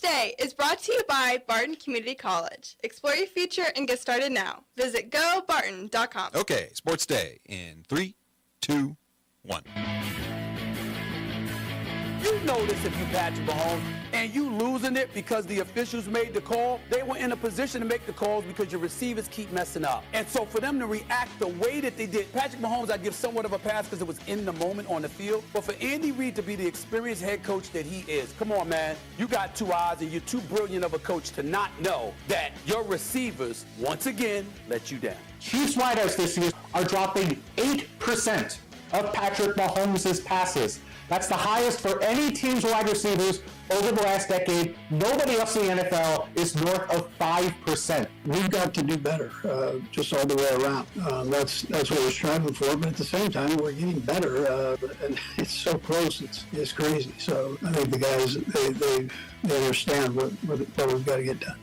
Day is brought to you by Barton Community College. Explore your future and get started now. Visit gobarton.com. Okay, Sports Day in 3, 2, 1. You know this if you Patrick Mahomes and you losing it because the officials made the call. They were in a position to make the calls because your receivers keep messing up. And so for them to react the way that they did, Patrick Mahomes, I give somewhat of a pass because it was in the moment on the field. But for Andy Reid to be the experienced head coach that he is, come on, man. You got two eyes and you're too brilliant of a coach to not know that your receivers, once again, let you down. Chiefs wideouts this year are dropping 8% of Patrick Mahomes' passes. That's the highest for any team's wide receivers over the last decade. Nobody else in the NFL is north of 5%. We've got to do better, just all the way around. That's what we're striving for, but at the same time, we're getting better, and it's so close, it's crazy. So I think the guys, they understand what we've got to get done.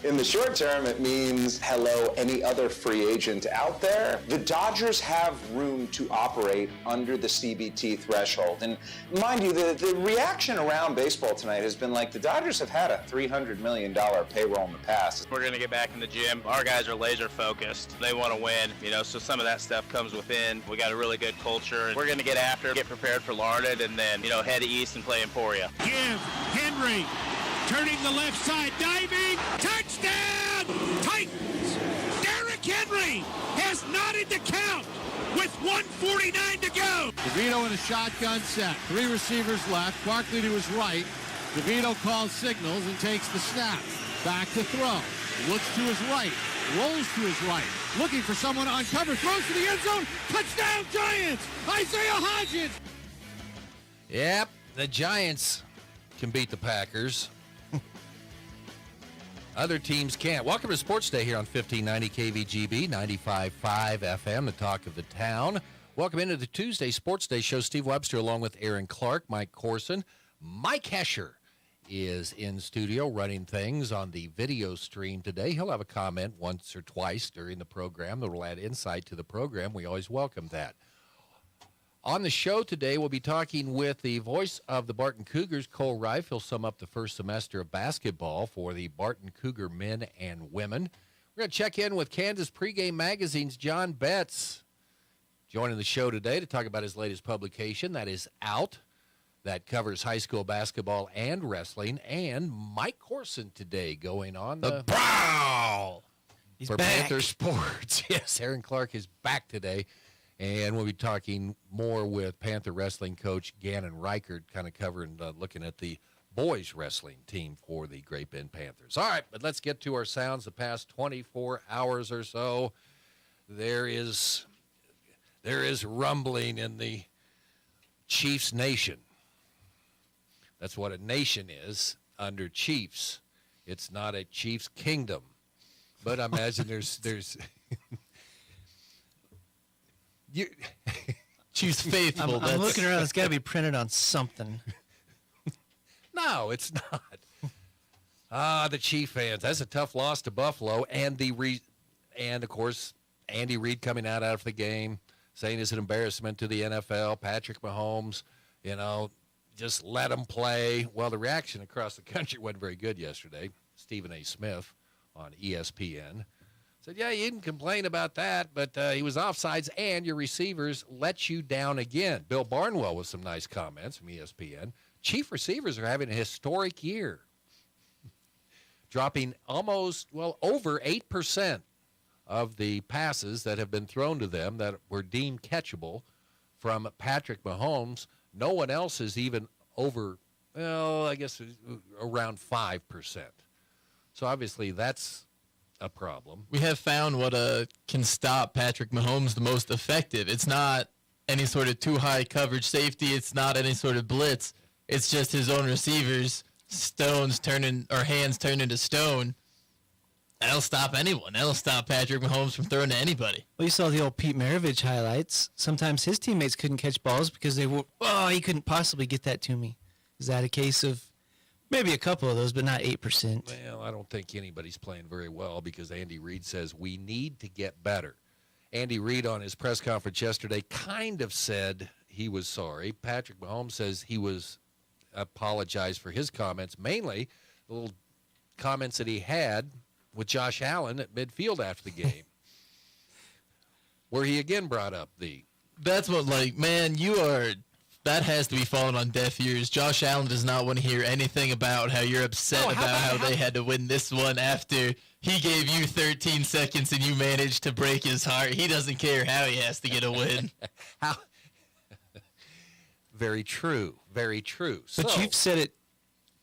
In the short term, it means, hello, any other free agent out there. The Dodgers have room to operate under the CBT threshold. And mind you, the reaction around baseball tonight has been like the Dodgers have had a $300 million payroll in the past. We're going to get back in the gym. Our guys are laser focused. They want to win, so some of that stuff comes within. We got a really good culture. We're going to get after, get prepared for Larned, and then, head east and play Emporia. Give Henry. Turning the left side, diving, touchdown, Titans! Derrick Henry has knotted the count with 1:49 to go. DeVito in a shotgun set, 3 receivers left, Barkley to his right. DeVito calls signals and takes the snap. Back to throw, looks to his right, rolls to his right, looking for someone on cover, throws to the end zone, touchdown Giants! Isaiah Hodgins! Yep, the Giants can beat the Packers. Other teams can't. Welcome to Sports Day here on 1590 KVGB, 95.5 FM, the talk of the town. Welcome into the Tuesday Sports Day show. Steve Webster along with Aaron Clark, Mike Corson. Mike Hesher is in studio running things on the video stream today. He'll have a comment once or twice during the program that will add insight to the program. We always welcome that. On the show today, we'll be talking with the voice of the Barton Cougars, Cole Reif. He'll sum up the first semester of basketball for the Barton Cougar men and women. We're going to check in with Kansas Pregame Magazine's John Betts, joining the show today to talk about his latest publication that is out, that covers high school basketball and wrestling. And Mike Corson today going on the prowl for back. Panther Sports. Yes, Aaron Clark is back today. And we'll be talking more with Panther wrestling coach Gannon Reichert, kind of covering, looking at the boys wrestling team for the Great Bend Panthers. All right, but let's get to our sounds. The past 24 hours or so, there is rumbling in the Chiefs nation. That's what a nation is under Chiefs. It's not a Chiefs kingdom. But I imagine there's Chiefs faithful. I'm looking around. It's got to be printed on something. No, it's not. The Chief fans. That's a tough loss to Buffalo, and of course Andy Reid coming out after the game saying it's an embarrassment to the NFL. Patrick Mahomes, just let him play. Well, the reaction across the country wasn't very good yesterday. Stephen A. Smith on ESPN said, yeah, you didn't complain about that, but he was offsides, and your receivers let you down again. Bill Barnwell with some nice comments from ESPN. Chief receivers are having a historic year, dropping over 8% of the passes that have been thrown to them that were deemed catchable from Patrick Mahomes. No one else is even over, I guess around 5%. So obviously that's a problem. We have found what can stop Patrick Mahomes the most effective. It's not any sort of too high coverage safety. It's not any sort of blitz. It's just his own receivers, hands turn into stone. That'll stop anyone. That'll stop Patrick Mahomes from throwing to anybody. Well, you saw the old Pete Maravich highlights. Sometimes his teammates couldn't catch balls because he couldn't possibly get that to me. Is that a case of maybe a couple of those, but not 8%? Well, I don't think anybody's playing very well because Andy Reid says we need to get better. Andy Reid on his press conference yesterday kind of said he was sorry. Patrick Mahomes says he apologized for his comments, mainly the little comments that he had with Josh Allen at midfield after the game, where he again brought up the. That's what, man, that has to be falling on deaf ears. Josh Allen does not want to hear anything about how you're upset about how they had to win this one after he gave you 13 seconds and you managed to break his heart. He doesn't care how he has to get a win. Very true. Very true. The Chiefs said it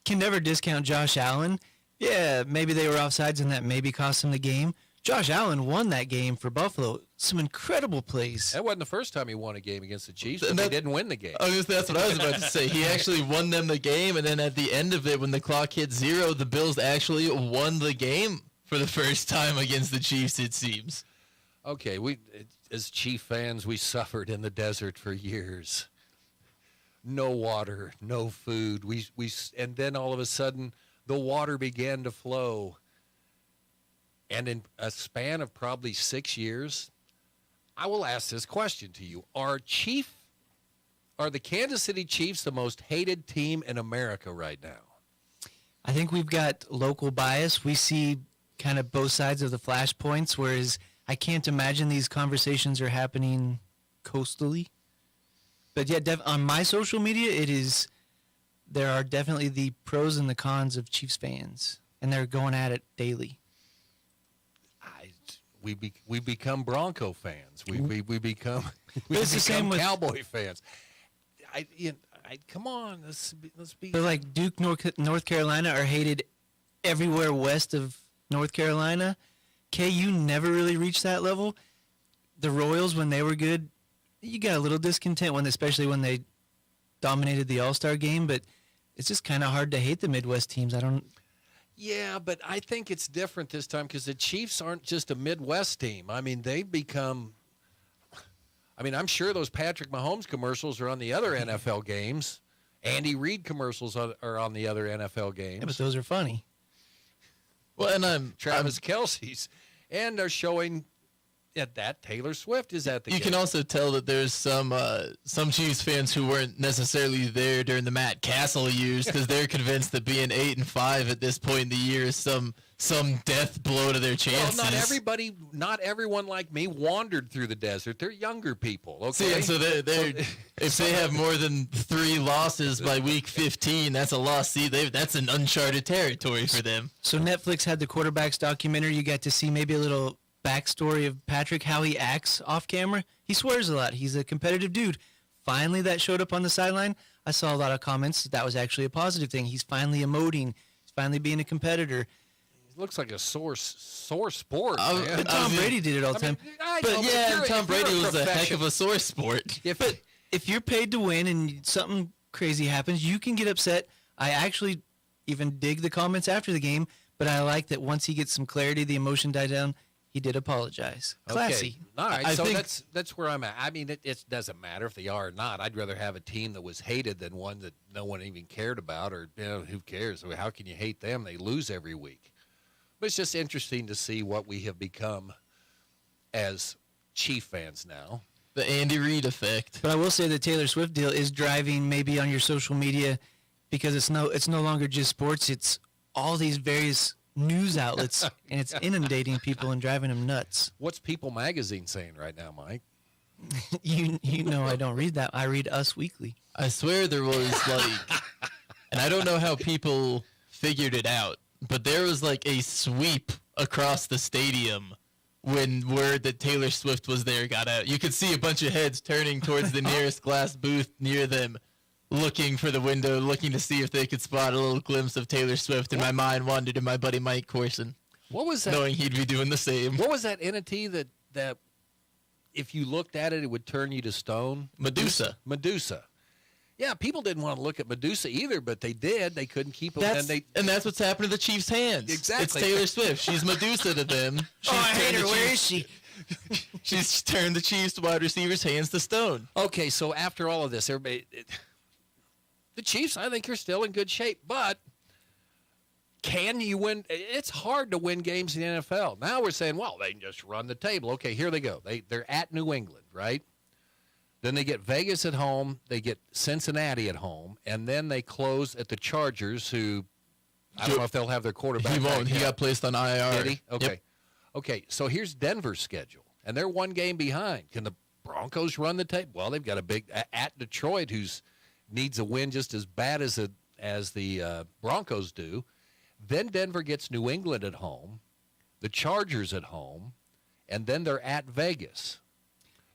can never discount Josh Allen. Yeah, maybe they were offsides and that maybe cost them the game. Josh Allen won that game for Buffalo. Some incredible plays. That wasn't the first time he won a game against the Chiefs, but they didn't win the game. That's what I was about to say. He actually won them the game, and then at the end of it, when the clock hit 0, the Bills actually won the game for the first time against the Chiefs, it seems. Okay, as Chief fans, we suffered in the desert for years. No water, no food. And then all of a sudden, the water began to flow. And in a span of probably 6 years, I will ask this question to you. Are the Kansas City Chiefs the most hated team in America right now? I think we've got local bias. We see kind of both sides of the flashpoints, whereas I can't imagine these conversations are happening coastally. But yeah, on my social media, there are definitely the pros and the cons of Chiefs fans, and they're going at it daily. We become Bronco fans. We become Cowboy fans. Come on, let's be. But like Duke, North Carolina are hated everywhere west of North Carolina. KU never really reached that level. The Royals, when they were good, you got a little discontent especially when they dominated the All-Star game. But it's just kind of hard to hate the Midwest teams. Yeah, but I think it's different this time because the Chiefs aren't just a Midwest team. I mean, they've become – I'm sure those Patrick Mahomes commercials are on the other NFL games. Andy Reid commercials are on the other NFL games. Yeah, but those are funny. Well, and Travis Kelce's. And they're showing that Taylor Swift is at the game. You can also tell that there's some Chiefs fans who weren't necessarily there during the Matt Castle years because they're convinced that being 8-5 at this point in the year is some death blow to their chances. Well, not everyone like me wandered through the desert. They're younger people. Okay, so if they have more than 3 losses by week 15, that's a loss. See, that's an uncharted territory for them. So Netflix had the quarterbacks documentary. You got to see maybe a little backstory of Patrick, how he acts off camera. He swears a lot. He's a competitive dude. Finally, that showed up on the sideline. I saw a lot of comments that was actually a positive thing. He's finally emoting. He's finally being a competitor. He looks like a sore sport. But Tom Brady did it all the time. Tom Brady was a heck of a sore sport. If you're paid to win and something crazy happens, you can get upset. I actually even dig the comments after the game, but I like that once he gets some clarity, the emotion died down. He did apologize. Classy. Okay. All right, so that's where I'm at. I mean, it doesn't matter if they are or not. I'd rather have a team that was hated than one that no one even cared about, or who cares? I mean, how can you hate them? They lose every week. But it's just interesting to see what we have become as Chief fans now. The Andy Reid effect. But I will say the Taylor Swift deal is driving maybe on your social media because it's no longer just sports. It's all these various news outlets, and it's inundating people and driving them nuts. What's People Magazine saying right now, Mike? you know I don't read that. I read Us Weekly. I swear there was and I don't know how people figured it out, but there was a sweep across the stadium when word that Taylor Swift was there got out. You could see a bunch of heads turning towards the nearest glass booth near them, looking for the window, looking to see if they could spot a little glimpse of Taylor Swift, and my mind wandered to my buddy Mike Corson. What was that? Knowing he'd be doing the same. What was that entity that if you looked at it, it would turn you to stone? Medusa. Yeah, people didn't want to look at Medusa either, but they did. They couldn't keep it. And that's what's happened to the Chiefs' hands. Exactly. It's Taylor Swift. She's Medusa to them. I hate her. Where is she? She's turned the Chiefs' wide receivers' hands to stone. Okay, so after all of this, everybody... The Chiefs, I think, are still in good shape, but can you win? It's hard to win games in the NFL. Now we're saying, well, they can just run the table. Okay, here they go. They're at New England, right? Then they get Vegas at home. They get Cincinnati at home. And then they close at the Chargers, who I don't know if they'll have their quarterback. He won't. back He yet. got placed on IR. Did he? Okay. Yep. Okay, so here's Denver's schedule, and they're one game behind. Can the Broncos run the tape? Well, they've got a big at Detroit, who's needs a win just as bad as the Broncos do. Then Denver gets New England at home, the Chargers at home, and then they're at Vegas.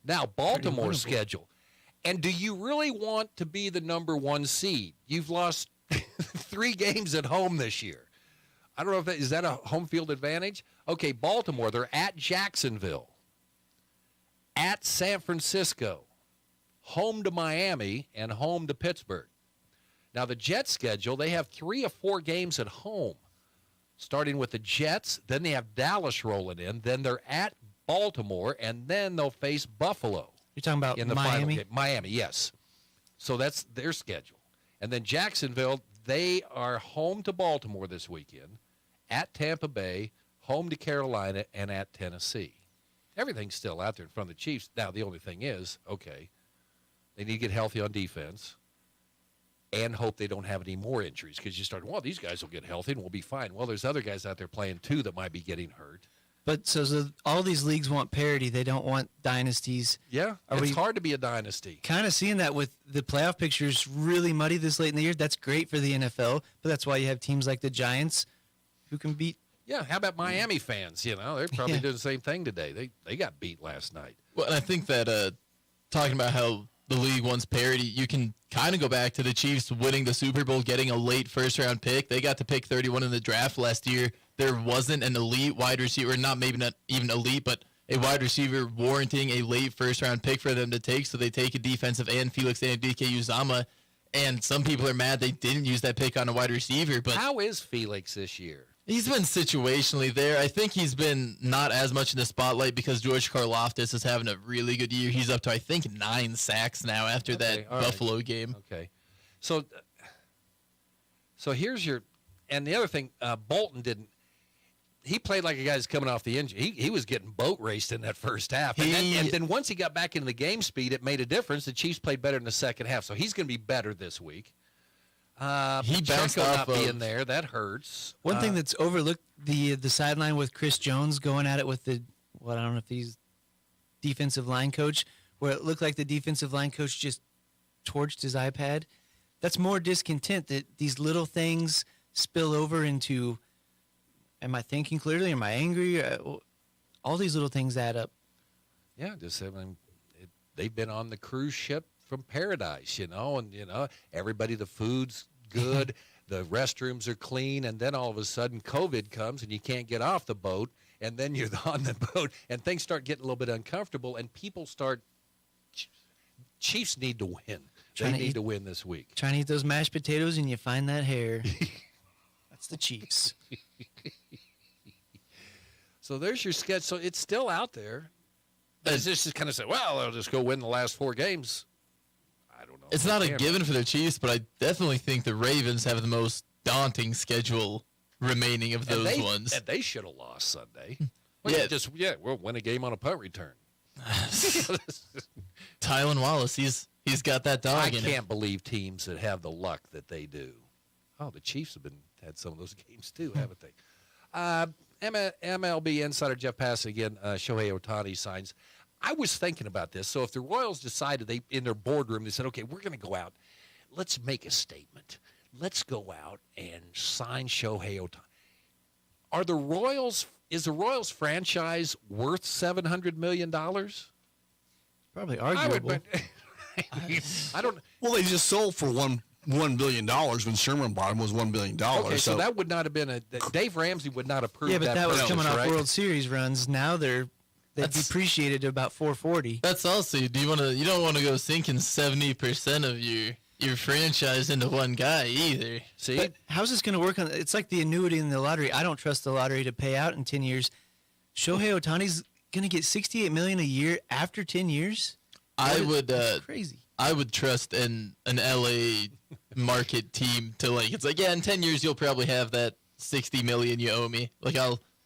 Now, Baltimore's schedule. And do you really want to be the number 1 seed? You've lost 3 games at home this year. I don't know if is that a home field advantage? Okay, Baltimore, they're at Jacksonville, at San Francisco, home to Miami, and home to Pittsburgh. Now, the Jets schedule, they have 3 or 4 games at home, starting with the Jets. Then they have Dallas rolling in. Then they're at Baltimore, and then they'll face Buffalo. You're talking about in the Miami? final game. Miami, yes. So that's their schedule. And then Jacksonville, they are home to Baltimore this weekend, at Tampa Bay, home to Carolina, and at Tennessee. Everything's still out there in front of the Chiefs. Now, the only thing is, okay, they need to get healthy on defense and hope they don't have any more injuries, because you start, well, these guys will get healthy and we'll be fine. Well, there's other guys out there playing, too, that might be getting hurt. But so all these leagues want parity. They don't want dynasties. Yeah, it's hard to be a dynasty. Kind of seeing that with the playoff pictures really muddy this late in the year. That's great for the NFL, but that's why you have teams like the Giants who can beat. Yeah, how about Miami fans? You know, they're probably doing the same thing today. They got beat last night. Well, and I think that talking about how the league wants parity, you can kind of go back to the Chiefs winning the Super Bowl, getting a late first-round pick. They got to pick 31 in the draft last year. There wasn't an elite wide receiver, not even elite, but a wide receiver warranting a late first-round pick for them to take, so they take a defensive end, Felix Anudike-Uzomah, and some people are mad they didn't use that pick on a wide receiver. But how is Felix this year? He's been situationally there. I think he's been not as much in the spotlight because George Karlaftis is having a really good year. He's up to, I think, 9 sacks now after that Buffalo game. Okay. So here's your – and the other thing, Bolton didn't – he played like a guy who's coming off the injury. He was getting boat raced in that first half. And then once he got back into the game speed, it made a difference. The Chiefs played better in the second half. So he's going to be better this week. He bounced off not being there. That hurts. One thing that's overlooked, the sideline with Chris Jones going at it with I don't know if he's defensive line coach, where it looked like the defensive line coach just torched his iPad. That's more discontent that these little things spill over into, am I thinking clearly? Am I angry? All these little things add up. Yeah, they've been on the cruise ship from paradise, and everybody, the food's good, the restrooms are clean, and then all of a sudden COVID comes and you can't get off the boat, and then you're on the boat, and things start getting a little bit uncomfortable, and people start. Chiefs need to win. They need to win this week. Trying to eat those mashed potatoes, and you find that hair. That's the Chiefs. So there's your sketch. So it's still out there. It's just kind of say, well, they'll just go win the last 4 games. I don't know. It's not a given for the Chiefs, but I definitely think the Ravens have the most daunting schedule remaining of those ones. And they should have lost Sunday. Well, we'll win a game on a punt return. Tylan Wallace, he's got that dog in him. I can't believe teams that have the luck that they do. Oh, the Chiefs have had some of those games too, haven't they? MLB insider Jeff Passan again. Shohei Ohtani signs. I was thinking about this. So if the Royals decided in their boardroom, they said, okay, we're going to go out. Let's make a statement. Let's go out and sign Shohei Ohtani. Is the Royals franchise worth $700 million? Probably arguable. I don't. Well, they just sold for $1 billion when Sherman bought him was $1 billion. Okay, so that would not have been Dave Ramsey would not approve that. Yeah, but that was coming off right? World Series runs. Now they've depreciated to about $440. That's also, you don't want to go sinking 70% of your franchise into one guy either. See, but how's this going to work? It's like the annuity in the lottery. I don't trust the lottery to pay out in 10 years. Shohei Ohtani's going to get $68 million a year after 10 years. That's crazy. I would trust an LA market team to it's in 10 years you'll probably have that $60 million you owe me. But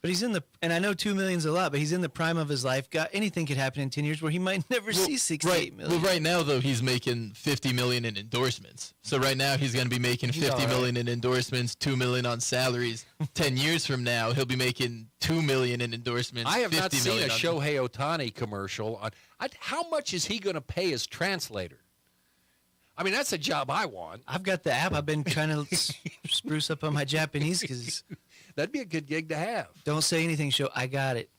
But he's in the, and I know $2 million's a lot, but he's in the prime of his life. Anything could happen in 10 years where he might never see $68 million. Well, right now though, he's making $50 million in endorsements. So right now he's going to be making $50 million in endorsements, $2 million on salaries. 10 years from now, he'll be making $2 million in endorsements. I have not $50 seen a million on- Shohei Ohtani commercial. How much is he going to pay as translator? I mean, that's a job I want. I've got the app. I've been trying to spruce up on my Japanese because that'd be a good gig to have. Don't say anything, Show. I got it.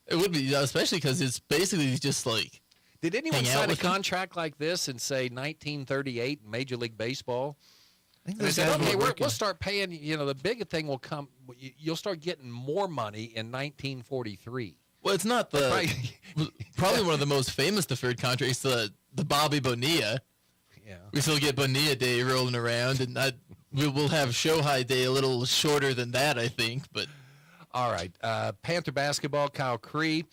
It would be, especially because it's basically just like. Did anyone sign a contract like this in, say, 1938 in Major League Baseball? I think And they those said, guys were okay, working. we'll start paying, the big thing will come, you'll start getting more money in 1943. Well, it's not probably one of the most famous deferred contracts, the Bobby Bonilla. Yeah. We still get Bonilla Day rolling around, and we'll have Shohei Day a little shorter than that, I think. But all right, Panther basketball, Kyle Cree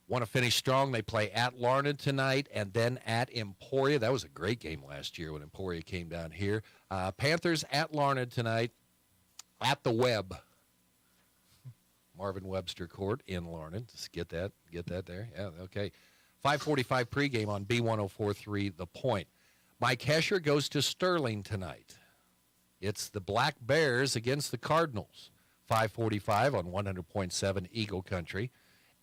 want to finish strong. They play at Larned tonight and then at Emporia. That was a great game last year when Emporia came down here. Panthers at Larned tonight at the Webb. Marvin Webster Court in Larned. Just get that there. Yeah, okay. 5:45 pregame on B1043 The Point. Mike Hesher goes to Sterling tonight. It's the Black Bears against the Cardinals. 5:45 on 100.7 Eagle Country.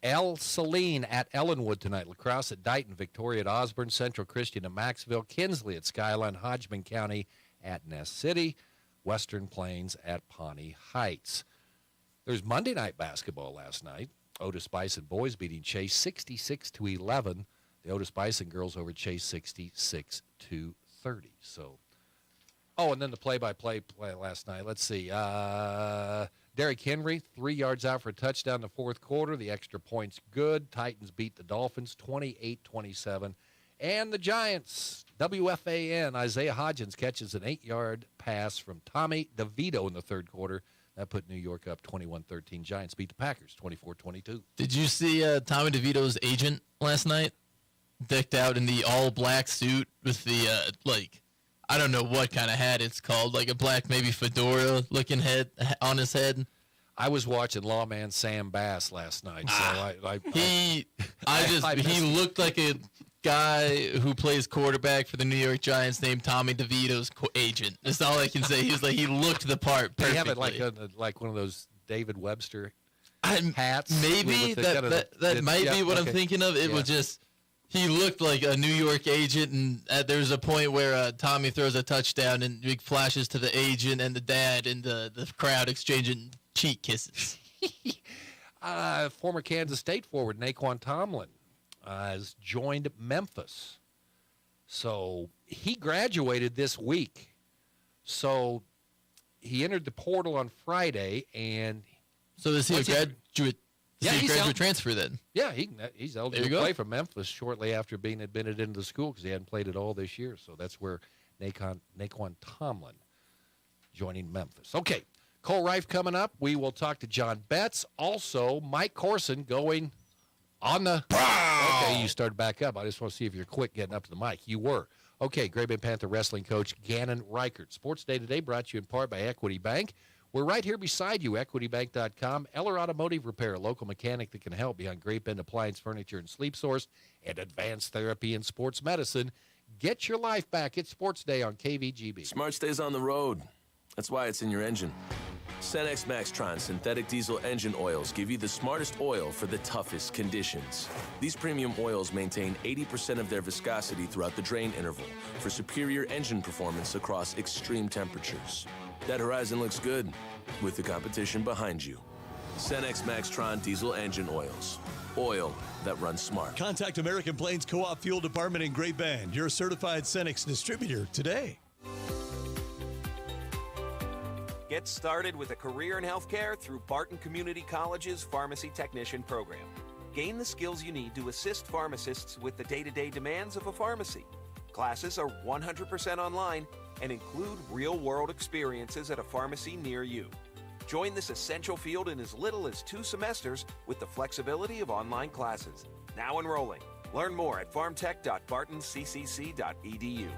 El Saline at Ellenwood tonight. Lacrosse at Dighton. Victoria at Osborne. Central Christian at Maxville. Kinsley at Skyline. Hodgman County at Ness City. Western Plains at Pawnee Heights. There's Monday night basketball last night. Otis Bison boys beating Chase 66-11. The Otis Bison girls over Chase 66-30. So, and then the play-by-play play last night. Let's see. Derrick Henry, 3 yards out for a touchdown in the fourth quarter. The extra point's good. Titans beat the Dolphins 28-27. And the Giants, WFAN, Isaiah Hodgins catches an 8-yard pass from Tommy DeVito in the third quarter. That put New York up 21-13. Giants beat the Packers 24-22. did you see Tommy DeVito's agent last night? Decked out in the all-black suit with the, I don't know what kind of hat it's called, like a black maybe fedora-looking head on his head. I was watching Lawman Sam Bass last night, so he looked like a guy who plays quarterback for the New York Giants named Tommy DeVito's agent. That's all I can say. He looked the part perfectly. They have it like one of those David Webster hats. Maybe that might be what I'm thinking of. It was just. He looked like a New York agent, and there's a point where Tommy throws a touchdown, and big flashes to the agent and the dad, and the crowd exchanging cheek kisses. Former Kansas State forward Naquan Tomlin has joined Memphis. So he graduated this week. So he entered the portal on Friday, and so is he a graduate? Graduate transfer then? Yeah, he's eligible to play for Memphis shortly after being admitted into the school because he hadn't played it all this year. So that's where Naquan Tomlin joining Memphis. Okay, Cole Reif coming up. We will talk to John Betts. Also, Mike Corson going on the... Okay, you started back up. I just want to see if you're quick getting up to the mic. You were. Okay, Gray Bay Panther wrestling coach Gannon Reichert. Sports Day Today brought to you in part by Equity Bank. We're right here beside you, equitybank.com. Eller Automotive Repair, a local mechanic that can help behind Grape Bend Appliance Furniture and Sleep Source and Advanced Therapy and Sports Medicine. Get your life back. It's Sports Day on KVGB. Smart stays on the road. That's why it's in your engine. Cenex Maxtron synthetic diesel engine oils give you the smartest oil for the toughest conditions. These premium oils maintain 80% of their viscosity throughout the drain interval for superior engine performance across extreme temperatures. That horizon looks good with the competition behind you. Cenex Maxtron diesel engine oils. Oil that runs smart. Contact American Plains Co-op Fuel Department in Great Bend, your certified Cenex distributor today. Get started with a career in healthcare through Barton Community College's Pharmacy Technician program. Gain the skills you need to assist pharmacists with the day-to-day demands of a pharmacy. Classes are 100% online and include real-world experiences at a pharmacy near you. Join this essential field in as little as 2 semesters with the flexibility of online classes. Now enrolling. Learn more at pharmtech.bartonccc.edu.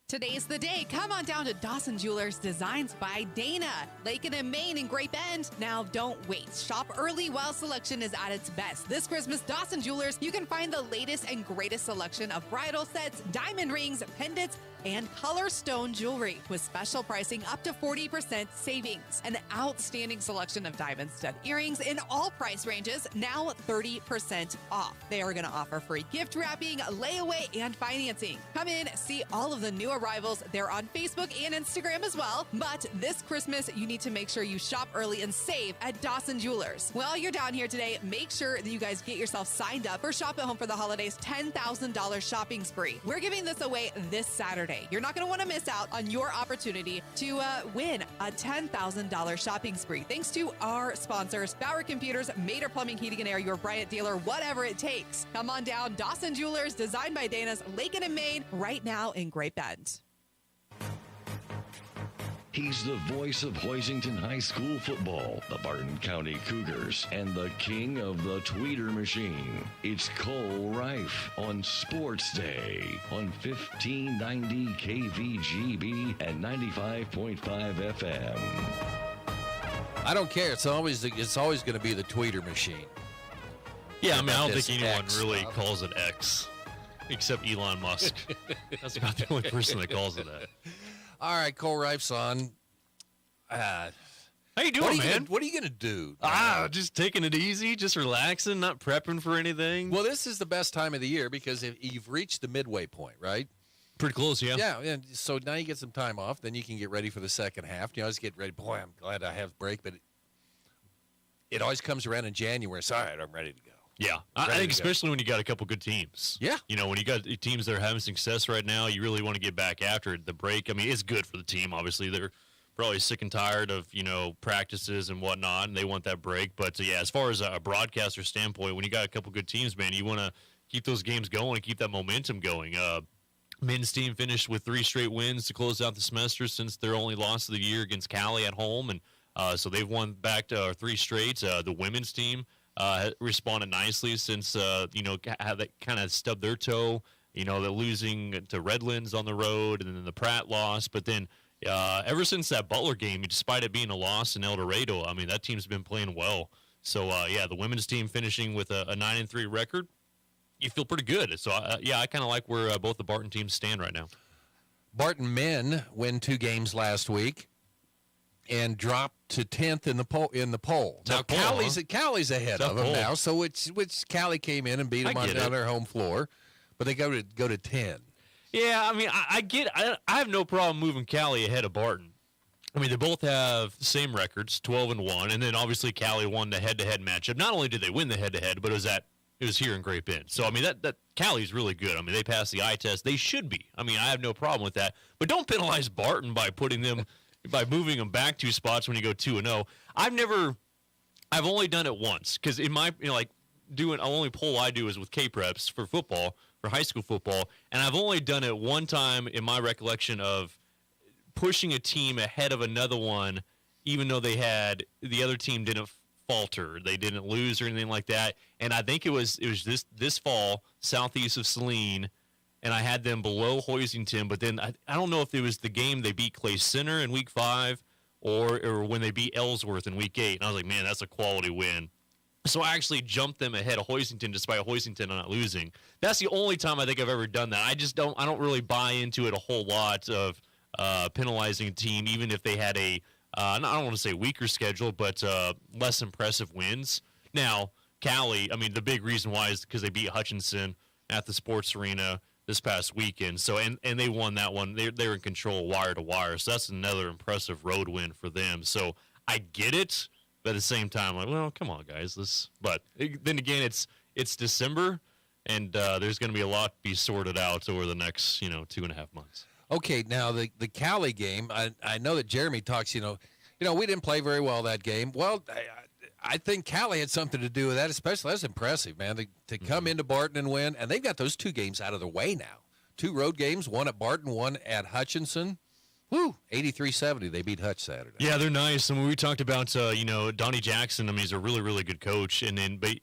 Today's the day. Come on down to Dawson Jewelers, Designs by Dana, Lakin and Maine in Grape Bend. Now, don't wait. Shop early while selection is at its best. This Christmas, Dawson Jewelers, you can find the latest and greatest selection of bridal sets, diamond rings, pendants, and color stone jewelry with special pricing up to 40% savings. An outstanding selection of diamond stud earrings in all price ranges, now 30% off. They are going to offer free gift wrapping, layaway, and financing. Come in, see all of the new arrivals. They're on Facebook and Instagram as well. But this Christmas, you need to make sure you shop early and save at Dawson Jewelers. While you're down here today, make sure that you guys get yourself signed up for Shop at Home for the Holidays $10,000 shopping spree. We're giving this away this Saturday. You're not going to want to miss out on your opportunity to win a $10,000 shopping spree. Thanks to our sponsors, Bauer Computers, Mater Plumbing, Heating and Air, your Bryant dealer, whatever it takes. Come on down, Dawson Jewelers, Designed by Dana's, Lakin and Maine, right now in Grape Bend. He's the voice of Hoisington High School football, the Barton County Cougars, and the king of the tweeter machine. It's Cole Reif on Sports Day on 1590 KVGB and 95.5 FM. I don't care. It's always going to be the tweeter machine. Yeah, I mean, I don't This think anyone X really stuff. calls it X, except Elon Musk. That's about the only person that calls it that. All right, Cole Reif's on. How you doing, man? What are you gonna do? Just taking it easy, just relaxing, not prepping for anything. Well, this is the best time of the year because if you've reached the midway point, right? Pretty close, yeah. Yeah, and so now you get some time off. Then you can get ready for the second half. You always get ready. Boy, I'm glad I have break, but it always comes around in January. So, all right, I'm ready to go. Yeah, I think especially when you got a couple good teams. Yeah. You know, when you got teams that are having success right now, you really want to get back after it. The break, I mean, it's good for the team. Obviously, they're probably sick and tired of, practices and whatnot, and they want that break. But, yeah, as far as a broadcaster standpoint, when you got a couple good teams, man, you want to keep those games going and keep that momentum going. Men's team finished with 3 straight wins to close out the semester since their only loss of the year against Cali at home. And so they've won back to 3 straight. The women's team responded nicely since, how they kind of stubbed their toe. They're losing to Redlands on the road and then the Pratt loss. But then ever since that Butler game, despite it being a loss in El Dorado, I mean, that team's been playing well. So, the women's team finishing with a 9-3 record, you feel pretty good. So, I kind of like where both the Barton teams stand right now. Barton men win 2 games last week and dropped to 10th in the poll. Now Cali's ahead of them now, so which Cali came in and beat them on their home floor, but they go to 10. Yeah, I mean, I have no problem moving Cali ahead of Barton. I mean, they both have the same records, 12-1, and then obviously Cali won the head-to-head matchup. Not only did they win the head-to-head, but it was here in Grape Bend. So I mean, that Cali's really good. I mean, they passed the eye test. They should be. I mean, I have no problem with that. But don't penalize Barton by putting them. By moving them back 2 spots when you go 2-0. I've only done it once because in my the only poll I do is with K-Preps for football, for high school football, and I've only done it one time in my recollection of pushing a team ahead of another one, even though the other team didn't falter, they didn't lose or anything like that. And I think it was this fall, southeast of Saline. And I had them below Hoisington, but then I don't know if it was the game they beat Clay Center in Week 5 or when they beat Ellsworth in Week 8. And I was like, man, that's a quality win. So I actually jumped them ahead of Hoisington despite Hoisington not losing. That's the only time I think I've ever done that. I don't really buy into it a whole lot of penalizing a team, even if they had I don't want to say weaker schedule, but less impressive wins. Now, Cali, I mean, the big reason why is because they beat Hutchinson at the sports arena this past weekend. So and they won that one. They're in control wire to wire. So that's another impressive road win for them. So I get it, but at the same time, like, well, come on, guys. But then again, it's December, and there's going to be a lot to be sorted out over the next 2.5 months. Okay, now the Cali game. I know that Jeremy talks. We didn't play very well that game. Well, I think Cali had something to do with that, especially. That's impressive, man, to come into Barton and win. And they've got those 2 games out of the way now. 2 road games, one at Barton, one at Hutchinson. Woo! 83-70. They beat Hutch Saturday. Yeah, they're nice. And when we talked about, Donnie Jackson, I mean, he's a really, really good coach. And then, but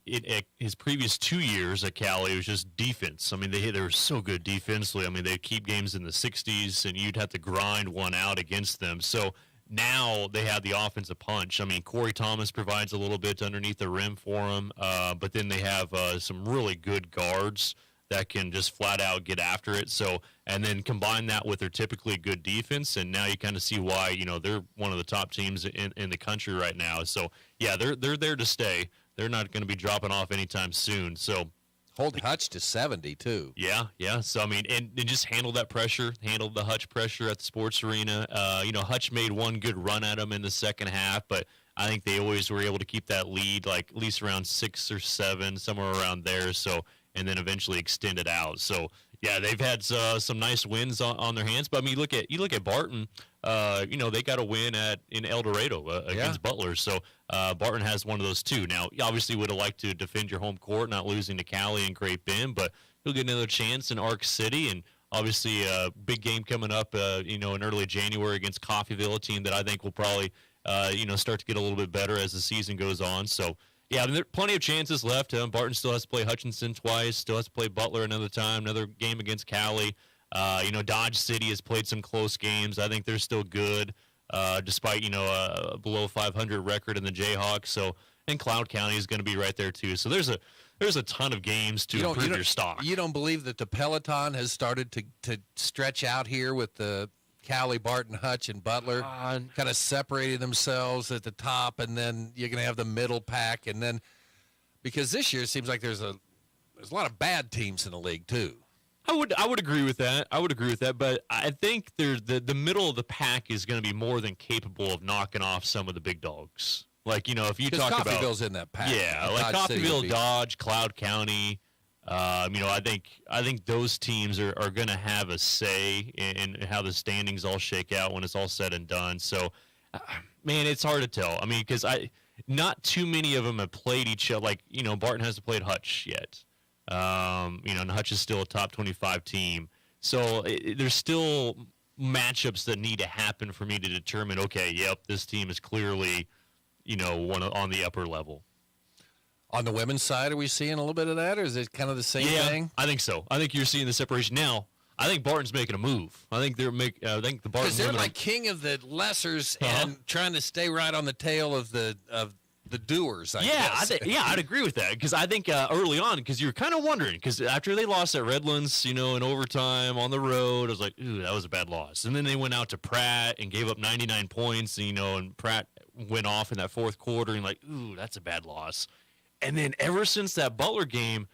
his previous 2 years at Cali, it was just defense. I mean, they were so good defensively. I mean, they keep games in the 60s, and you'd have to grind one out against them. So now they have the offensive punch. I mean, Corey Thomas provides a little bit underneath the rim for them, but then they have some really good guards that can just flat out get after it. So, and then combine that with their typically good defense, and now you kind of see why, they're one of the top teams in the country right now. So, yeah, they're there to stay. They're not going to be dropping off anytime soon. So, hold Hutch to 70 too. Yeah. So I mean, and just handle that pressure, handle the Hutch pressure at the sports arena. Hutch made one good run at them in the second half, but I think they always were able to keep that lead, like at least around 6 or 7, somewhere around there. So, and then eventually extend it out. So yeah, they've had some nice wins on their hands. But I mean, you look at Barton. They got a win in El Dorado against Butler. So Barton has one of those too. Now, you obviously would have liked to defend your home court, not losing to Cali and Great Bend, but you'll get another chance in Arc City, and obviously a big game coming up, in early January against Coffeyville, a team that I think will probably, start to get a little bit better as the season goes on. So. Yeah, there are plenty of chances left. Barton still has to play Hutchinson twice, still has to play Butler another time, another game against Cali. Dodge City has played some close games. I think they're still good, despite, a below 500 record in the Jayhawks. So, and Cloud County is going to be right there, too. So there's a ton of games to improve your stock. You don't believe that the Peloton has started to stretch out here with the Cali, Barton, Hutch, and Butler kind of separating themselves at the top, and then you're going to have the middle pack, and then because this year it seems like there's a lot of bad teams in the league too. I would agree with that. But I think the middle of the pack is going to be more than capable of knocking off some of the big dogs. Like if you talk about Coffeyville's in that pack, like Coffeyville, Dodge, Cloud County. I think those teams are going to have a say in how the standings all shake out when it's all said and done. So, man, it's hard to tell. I mean, because not too many of them have played each other. Like, Barton hasn't played Hutch yet. And Hutch is still a top 25 team. So there's still matchups that need to happen for me to determine, okay, yep, this team is clearly, one on the upper level. On the women's side, are we seeing a little bit of that, or is it kind of the same thing? I think so. I think you're seeing the separation now. I think Barton's making a move. I think the Barton, because they're like king of the lessers and trying to stay right on the tail of the doers. I guess. I'd agree with that, because I think early on, because you were kind of wondering, because after they lost at Redlands, in overtime on the road, I was like, ooh, that was a bad loss. And then they went out to Pratt and gave up 99 points, and Pratt went off in that fourth quarter, and like, ooh, that's a bad loss. And then ever since that Butler game,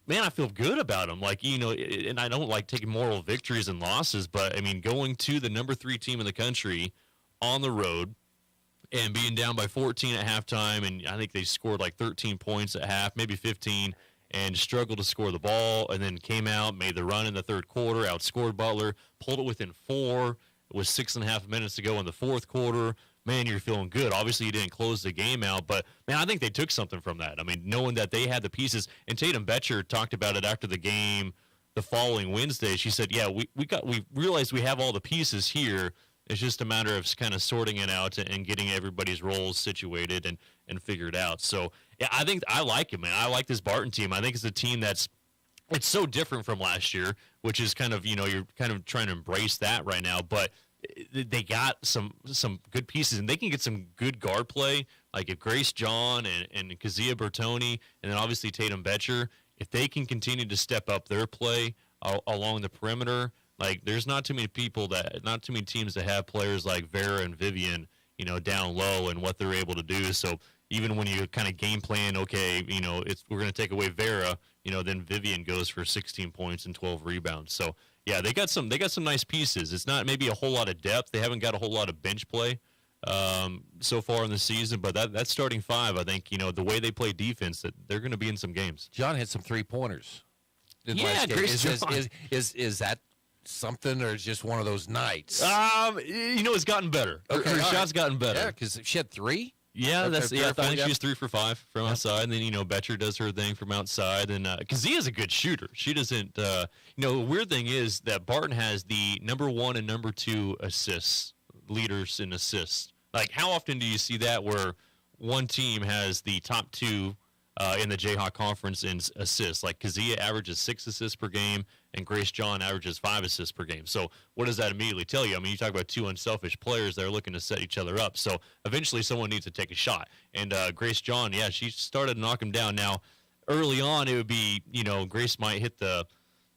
man, I feel good about them. Like, and I don't like taking moral victories and losses, but, I mean, going to the number 3 team in the country on the road and being down by 14 at halftime, and I think they scored like 13 points at half, maybe 15, and struggled to score the ball, and then came out, made the run in the third quarter, outscored Butler, pulled it within 4, with 6.5 minutes to go in the fourth quarter. Man, you're feeling good. Obviously, you didn't close the game out, but, man, I think they took something from that. I mean, knowing that they had the pieces, and Tatum Betcher talked about it after the game the following Wednesday. She said, yeah, we realized we have all the pieces here. It's just a matter of kind of sorting it out and getting everybody's roles situated and figured out. So, yeah, I think I like it, man. I like this Barton team. I think it's a team it's so different from last year, which is kind of, you're kind of trying to embrace that right now, but they got some good pieces, and they can get some good guard play, like if Grace John and Kazia Bertoni, and then obviously Tatum Betcher, if they can continue to step up their play along the perimeter, like there's not too many teams that have players like Vera and Vivian, down low and what they're able to do. So even when you kind of game plan, okay, we're going to take away Vera, then Vivian goes for 16 points and 12 rebounds. So yeah, they got some nice pieces. It's not maybe a whole lot of depth. They haven't got a whole lot of bench play so far in the season, but that starting 5, I think, the way they play defense, that they're going to be in some games. John hit some 3-pointers. Yeah, Grace John. Is that something, or is just one of those nights? It's gotten better. Okay, her shot's gotten better. Yeah, because she had 3. Yeah, I think yeah. she's 3 for 5 from outside. And then, Betcher does her thing from outside. And Kazia's a good shooter. She doesn't, the weird thing is that Barton has the number 1 and number 2 assists, leaders in assists. Like, how often do you see that where one team has the top 2 in the Jayhawk Conference in assists? Like, Kazia averages 6 assists per game, and Grace John averages 5 assists per game. So what does that immediately tell you? I mean, you talk about 2 unselfish players that are looking to set each other up. So eventually someone needs to take a shot. And Grace John, yeah, she started to knock him down. Now, early on, it would be, Grace might hit the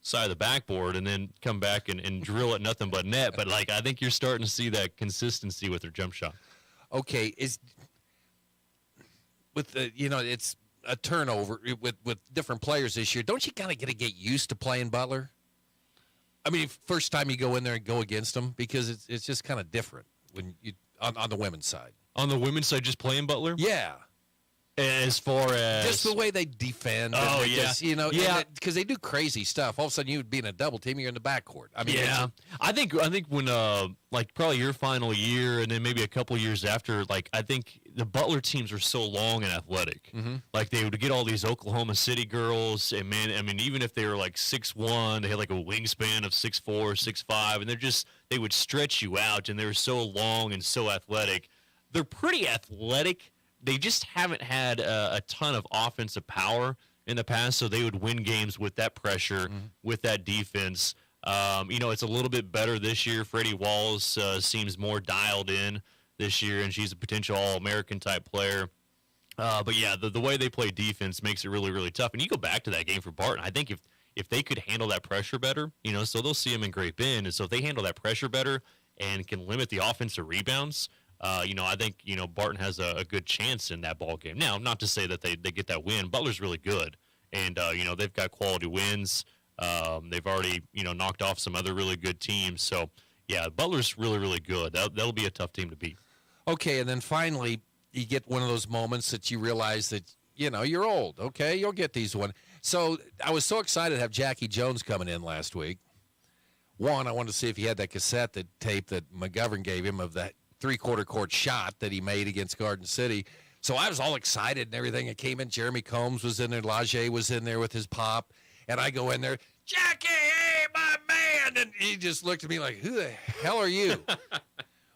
side of the backboard and then come back and drill it nothing but net. But, I think you're starting to see that consistency with her jump shot. Okay, it's a turnover with different players this year. Don't you kind of get used to playing Butler? I mean, first time you go in there and go against them, because it's just kind of different when you on the women's side. On the women's side, just playing Butler? Yeah. As far as just the way they defend. Oh, and yeah. just, because they do crazy stuff. All of a sudden, you would be in a double team, you're in the backcourt. I mean, yeah. I think when probably your final year and then maybe a couple years after, I think the Butler teams were so long and athletic. Mm-hmm. Like, they would get all these Oklahoma City girls, and man, I mean, even if they were 6'1", they had a wingspan of 6'4", 6'5", and they would stretch you out, and they were so long and so athletic. They're pretty athletic. They just haven't had a ton of offensive power in the past, so they would win games with that pressure, with that defense. It's a little bit better this year. Freddie Walls seems more dialed in this year, and she's a potential All-American type player. But yeah, the way they play defense makes it really, really tough. And you go back to that game for Barton. I think if they could handle that pressure better, so they'll see them in Great Bend, and so if they handle that pressure better and can limit the offensive rebounds, I think, Barton has a good chance in that ball game. Now, not to say that they get that win. Butler's really good, and, they've got quality wins. They've already, knocked off some other really good teams. So, yeah, Butler's really, really good. That'll be a tough team to beat. Okay, and then finally, you get one of those moments that you realize that, you're old. Okay, you'll get these one. So I was so excited to have Jackie Jones coming in last week. One, I wanted to see if he had that cassette tape that McGovern gave him of that three-quarter court shot that he made against Garden City. So I was all excited and everything. It came in. Jeremy Combs was in there. Laje was in there with his pop. And I go in there, Jackie, hey, my man. And he just looked at me like, who the hell are you?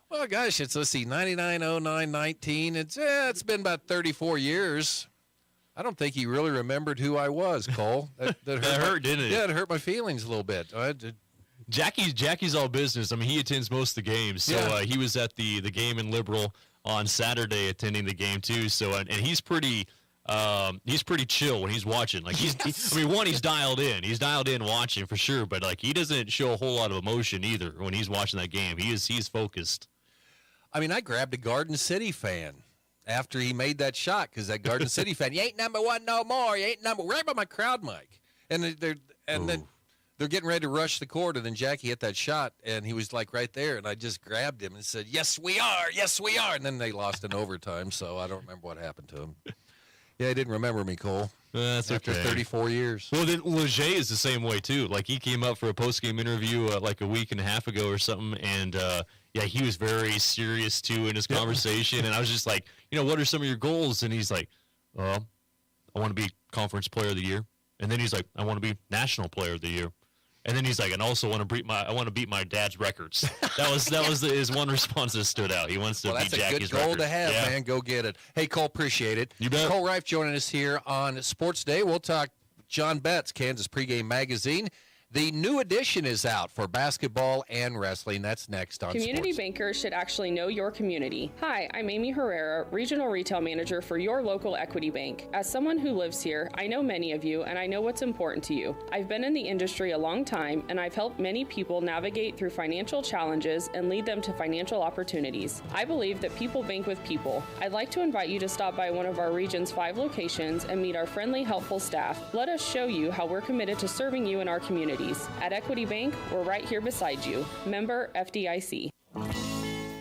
Well, gosh, let's see, 99, 09, 19. It's been about 34 years. I don't think he really remembered who I was, Cole. That hurt, didn't it? Yeah, it hurt my feelings a little bit. Jackie's all business. I mean, he attends most of the games. So he was at the game in Liberal on Saturday attending the game too. So and he's pretty chill when he's watching. He's dialed in. He's dialed in watching for sure, but he doesn't show a whole lot of emotion either when he's watching that game. He's focused. I mean, I grabbed a Garden City fan after he made that shot, because that Garden City fan, you ain't number one no more. You ain't right by my crowd mic. And then they're getting ready to rush the court, and then Jackie hit that shot, and he was right there, and I just grabbed him and said, yes, we are, yes, we are. And then they lost in overtime, so I don't remember what happened to him. Yeah, he didn't remember me, Cole. That's after okay. 34 years. Well, then Leger is the same way, too. He came up for a post-game interview a week and a half ago or something, and he was very serious, too, in his conversation, and I was just like, what are some of your goals? And he's like, well, I want to be Conference Player of the Year. And then he's like, I want to be National Player of the Year. And then he's like, and also I want to beat my dad's records. That was his one response that stood out. He wants to beat Jackie's records. That's a good goal to have, man. Go get it. Hey, Cole, appreciate it. You bet. Cole Reif joining us here on Sports Day. We'll talk John Betts, Kansas Pregame Magazine. The new edition is out for basketball and wrestling. That's next on Community Sports. bankers should actually know your community. Hi, I'm Amy Herrera, Regional Retail Manager for your local Equity Bank. As someone who lives here, I know many of you, and I know what's important to you. I've been in the industry a long time, and I've helped many people navigate through financial challenges and lead them to financial opportunities. I believe that people bank with people. I'd like to invite you to stop by one of our region's 5 locations and meet our friendly, helpful staff. Let us show you how we're committed to serving you in our community. At Equity Bank, we're right here beside you. Member FDIC.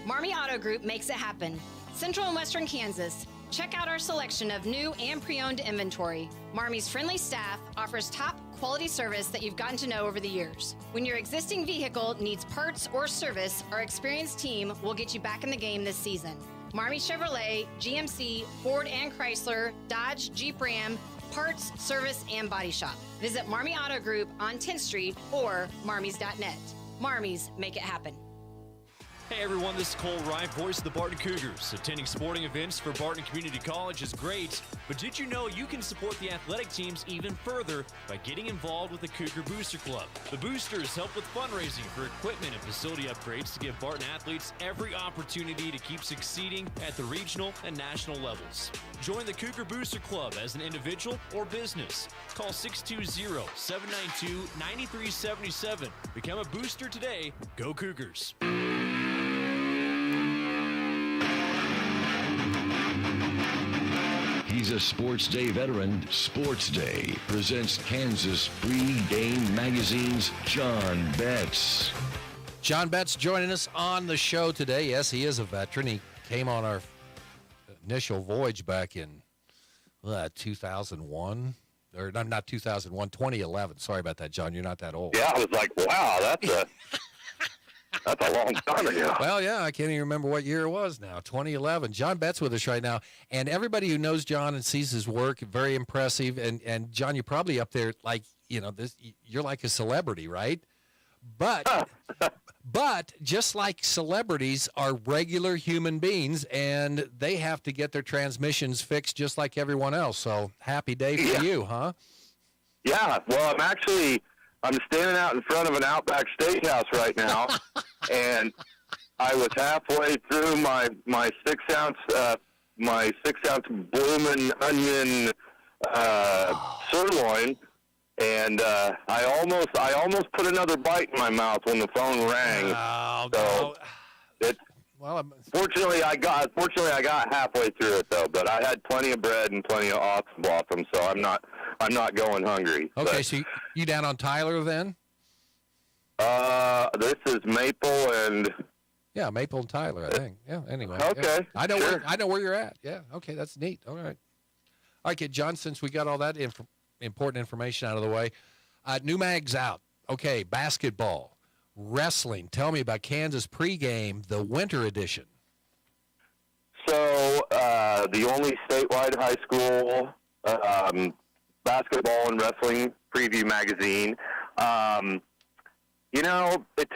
Marmy Auto Group makes it happen. Central and Western Kansas. Check out our selection of new and pre-owned inventory. Marmy's friendly staff offers top quality service that you've gotten to know over the years. When your existing vehicle needs parts or service, our experienced team will get you back in the game this season. Marmy Chevrolet, GMC, Ford and Chrysler, Dodge, Jeep Ram, parts, service, and body shop. Visit Marmy Auto Group on 10th Street or marmys.net. Marmys, make it happen. Hey everyone, this is Cole Rife, voice of the Barton Cougars. Attending sporting events for Barton Community College is great, but did you know you can support the athletic teams even further by getting involved with the Cougar Booster Club? The Boosters help with fundraising for equipment and facility upgrades to give Barton athletes every opportunity to keep succeeding at the regional and national levels. Join the Cougar Booster Club as an individual or business. Call 620-792-9377. Become a booster today. Go Cougars. He's a Sports Day veteran. Sports Day presents Kansas Pre-Game Magazine's John Betts. John Betts joining us on the show today. Yes, he is a veteran. He came on our initial voyage back in 2001. Or not 2001, 2011. Sorry about that, John. You're not that old. Yeah, I was like, wow, that's a long time ago. Well, yeah, I can't even remember what year it was now, 2011. John Betts with us right now. And everybody who knows John and sees his work, very impressive. And John, you're probably up there like, you're like a celebrity, right? But just like celebrities are regular human beings, and they have to get their transmissions fixed just like everyone else. So happy day for you, huh? Yeah, well, I'm standing out in front of an Outback Steakhouse right now, and I was halfway through my 6-ounce bloomin' onion sirloin, and I almost put another bite in my mouth when the phone rang. Fortunately I got halfway through it though, but I had plenty of bread and plenty of ox blossom, so I'm not going hungry. Okay, so you down on Tyler then? This is Maple and Maple and Tyler, I think. Yeah. Anyway. Okay. I know where you're at. Yeah. Okay, that's neat. All right. Okay, John. Since we got all that important information out of the way, new mag's out. Okay, basketball, wrestling. Tell me about Kansas pregame, the winter edition. So the only statewide high school basketball and wrestling preview magazine. It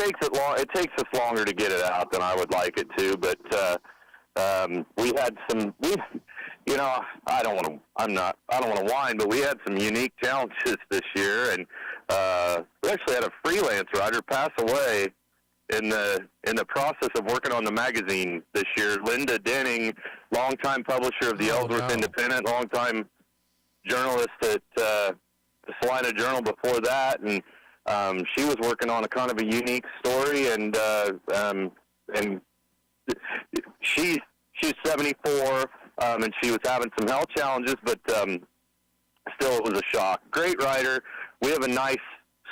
takes us longer to get it out than I would like it to, but we had some. I don't want to whine, but we had some unique challenges this year, and we actually had a freelance writer pass away in the process of working on the magazine this year. Linda Denning, longtime publisher of the Ellsworth Independent, longtime journalist at the Salina Journal before that, and she was working on a kind of a unique story, and she's 74, and she was having some health challenges, but still it was a shock. Great writer. We have a nice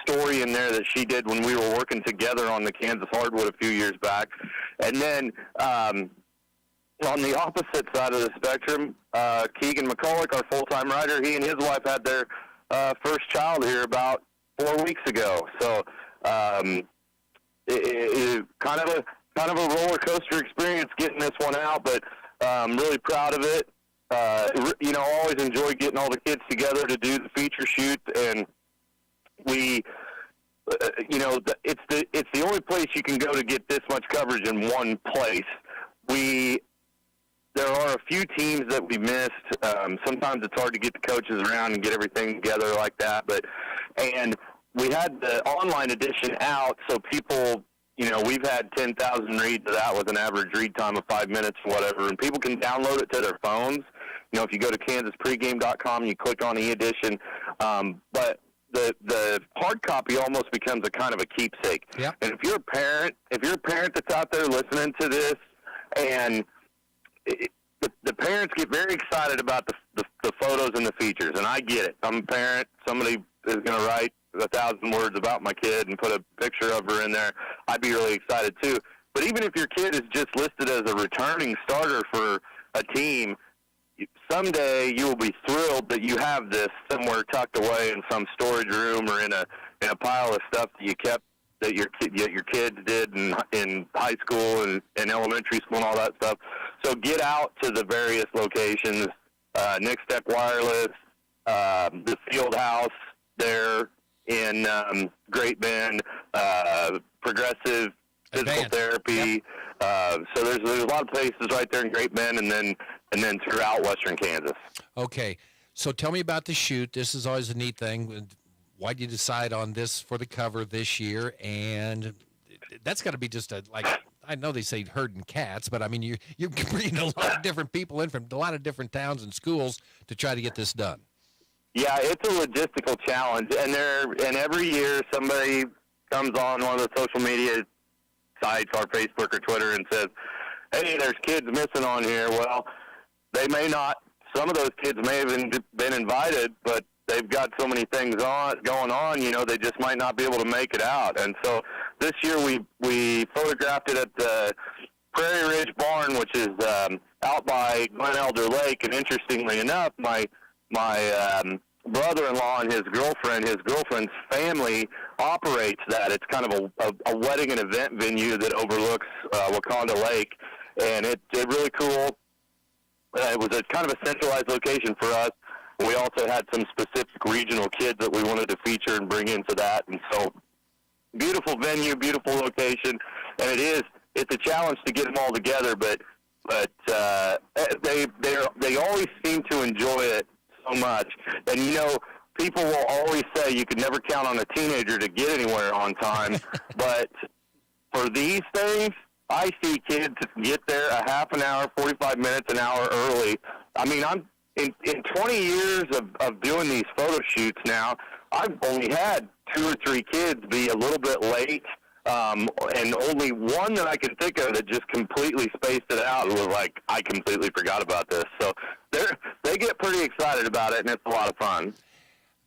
story in there that she did when we were working together on the Kansas Hardwood a few years back. And then on the opposite side of the spectrum, Keegan McCulloch, our full-time writer, he and his wife had their first child here about 4 weeks ago. So it kind of a roller coaster experience getting this one out, but I'm really proud of it. Always enjoy getting all the kids together to do the feature shoot, and we, it's the only place you can go to get this much coverage in one place. There are a few teams that we missed. Sometimes it's hard to get the coaches around and get everything together like that, and we had the online edition out, so people, we've had 10,000 reads of that with an average read time of 5 minutes or whatever, and people can download it to their phones. If you go to KansasPregame.com, you click on e-edition, but the hard copy almost becomes a kind of a keepsake. Yep. And if you're a parent that's out there listening to this, and the parents get very excited about the photos and the features, and I get it. I'm a parent. Somebody is going to write 1,000 words about my kid and put a picture of her in there. I'd be really excited too. But even if your kid is just listed as a returning starter for a team, someday you will be thrilled that you have this somewhere tucked away in some storage room or in a pile of stuff that you kept that your kids did in high school and elementary school and all that stuff. So get out to the various locations, Next Tech Wireless, the Field House there in Great Bend, Progressive Physical Therapy. So there's a lot of places right there in Great Bend, and then throughout Western Kansas. Okay, so tell me about the shoot. This is always a neat thing. Why did you decide on this for the cover this year? And that's got to be just I know they say herding cats, but I mean you're bringing a lot of different people in from a lot of different towns and schools to try to get this done. Yeah, it's a logistical challenge, and every year somebody comes on one of the social media sites, or Facebook or Twitter, and says, "Hey, there's kids missing on here." Well, they may not. Some of those kids may have been invited, but they've got so many things going on, they just might not be able to make it out. And so this year we photographed it at the Prairie Ridge Barn, which is out by Glen Elder Lake. And interestingly enough, my brother-in-law and his girlfriend's family operates that. It's kind of a wedding and event venue that overlooks Wakanda Lake, and it's really cool. It was a kind of a centralized location for us. We also had some specific regional kids that we wanted to feature and bring into that. And so beautiful venue, beautiful location. And it's a challenge to get them all together, but they always seem to enjoy it so much. And, people will always say you could never count on a teenager to get anywhere on time. But for these things, I see kids get there a half an hour, 45 minutes, an hour early. I mean, in 20 years of doing these photo shoots now, I've only had 2 or 3 kids be a little bit late, and only one that I can think of that just completely spaced it out and was like, I completely forgot about this. So they get pretty excited about it, and it's a lot of fun.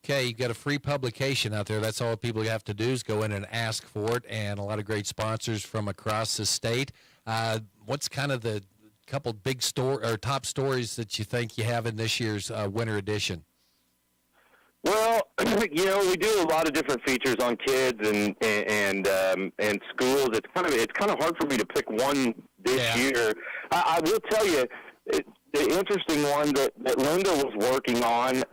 Okay, you've got a free publication out there. That's all people have to do is go in and ask for it, and a lot of great sponsors from across the state. What's kind of the couple big top stories that you think you have in this year's winter edition? Well, we do a lot of different features on kids and schools. It's kind of hard for me to pick one this year. I will tell you, the interesting one that Linda was working on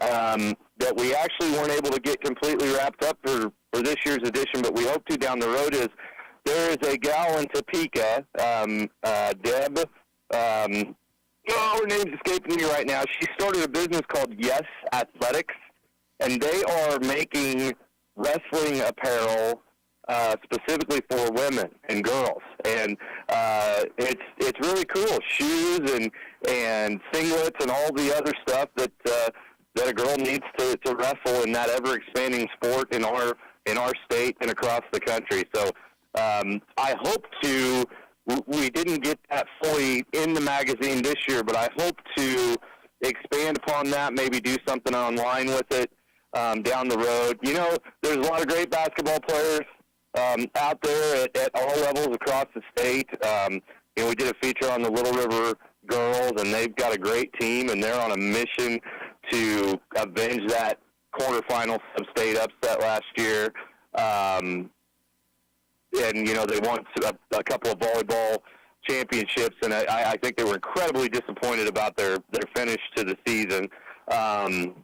that we actually weren't able to get completely wrapped up for this year's edition, but we hope to down the road, is there is a gal in Topeka, Deb. Her name's escaping me right now. She started a business called Yes Athletics, and they are making wrestling apparel specifically for women and girls, and it's really cool. Shoes and singlets and all the other stuff that a girl needs to wrestle in that ever expanding sport in our state and across the country. So I hope to. We didn't get that fully in the magazine this year, but I hope to expand upon that, maybe do something online with it down the road. There's a lot of great basketball players out there at all levels across the state. We did a feature on the Little River girls, and they've got a great team, and they're on a mission to avenge that quarterfinal sub-state upset last year. And, they won a couple of volleyball championships, and I think they were incredibly disappointed about their finish to the season. And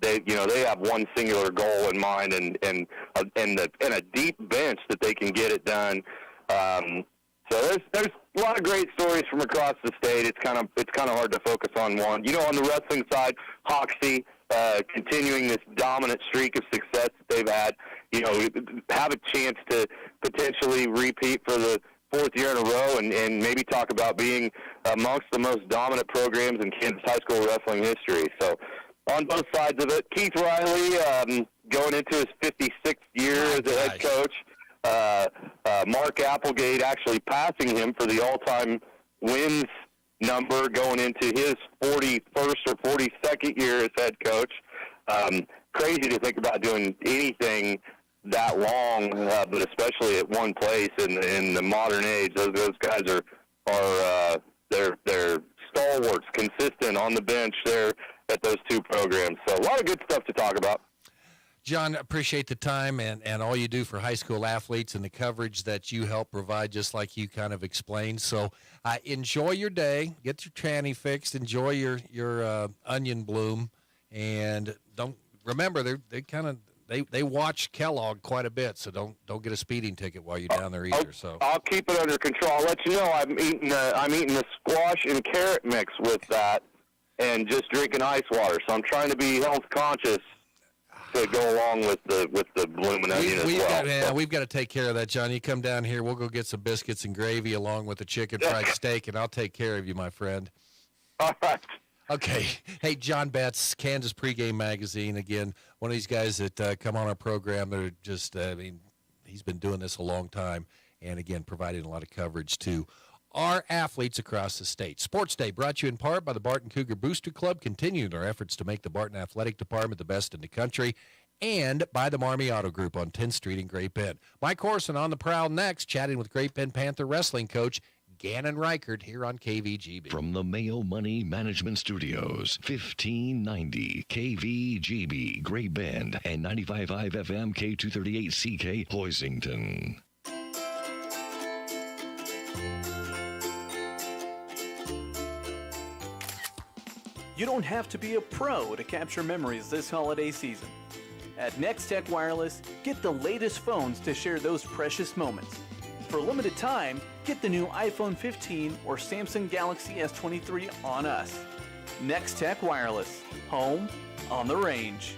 they have one singular goal in mind, and a deep bench that they can get it done. So there's a lot of great stories from across the state. It's kind of hard to focus on one. On the wrestling side, Hoxie continuing this dominant streak of success that they've had. Have a chance to potentially repeat for the 4th year in a row, and maybe talk about being amongst the most dominant programs in Kansas high school wrestling history. So on both sides of it, Keith Riley going into his 56th year as a head coach. Mark Applegate actually passing him for the all-time wins number going into his 41st or 42nd year as head coach. Crazy to think about doing anything that long, but especially at one place in the modern age. Those guys are they're stalwarts, consistent on the bench there at those two programs. So a lot of good stuff to talk about. John, appreciate the time and all you do for high school athletes and the coverage that you help provide, just like you kind of explained. So enjoy your day. Get your tranny fixed. Enjoy your onion bloom. And don't remember, they watch Kellogg quite a bit, so don't get a speeding ticket while you're down there either. So I'll keep it under control. I'll let you know I'm eating a squash and carrot mix with that and just drinking ice water. So I'm trying to be health conscious to go along with the blooming onion as well. We've got to take care of that, John. You come down here, we'll go get some biscuits and gravy along with the chicken fried steak, and I'll take care of you, my friend. All right. Okay. Hey, John Betts, Kansas Pregame Magazine. Again, one of these guys that come on our program that are just, he's been doing this a long time, and again, providing a lot of coverage to our athletes across the state. Sports Day brought to you in part by the Barton Cougar Booster Club, continuing our efforts to make the Barton Athletic Department the best in the country, and by the Marmy Auto Group on 10th Street in Great Bend. Mike Corson on the prowl next, chatting with Great Bend Panther wrestling coach Gannon Reichert here on KVGB. From the Mayo Money Management Studios, 1590 KVGB, Great Bend, and 95.5 FM K238CK, Hoisington. You don't have to be a pro to capture memories this holiday season. At Nextech Wireless, get the latest phones to share those precious moments. For a limited time, get the new iPhone 15 or Samsung Galaxy S23 on us. Nextech Wireless, home on the range.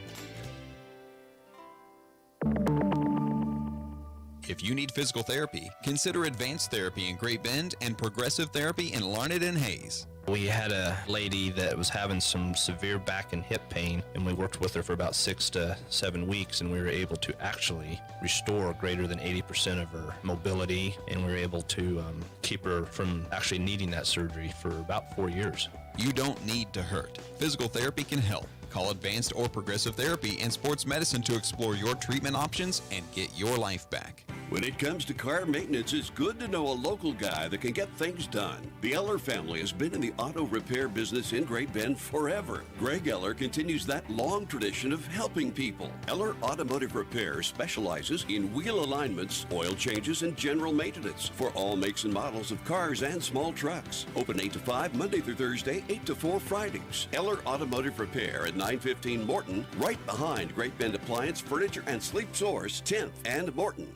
If you need physical therapy, consider Advanced Therapy in Great Bend and Progressive Therapy in Larned and Hayes. We had a lady that was having some severe back and hip pain, and we worked with her for about 6 to 7 weeks, and we were able to actually restore greater than 80% of her mobility, and we were able to keep her from actually needing that surgery for about 4 years. You don't need to hurt. Physical therapy can help. Call Advanced or Progressive Therapy and Sports Medicine to explore your treatment options and get your life back. When it comes to car maintenance, it's good to know a local guy that can get things done. The Eller family has been in the auto repair business in Great Bend forever. Greg Eller continues that long tradition of helping people. Eller Automotive Repair specializes in wheel alignments, oil changes, and general maintenance for all makes and models of cars and small trucks. Open 8 to 5 Monday through Thursday, 8 to 4 Fridays. Eller Automotive Repair at 915 Morton, right behind Great Bend Appliance, Furniture, and Sleep Source, 10th and Morton.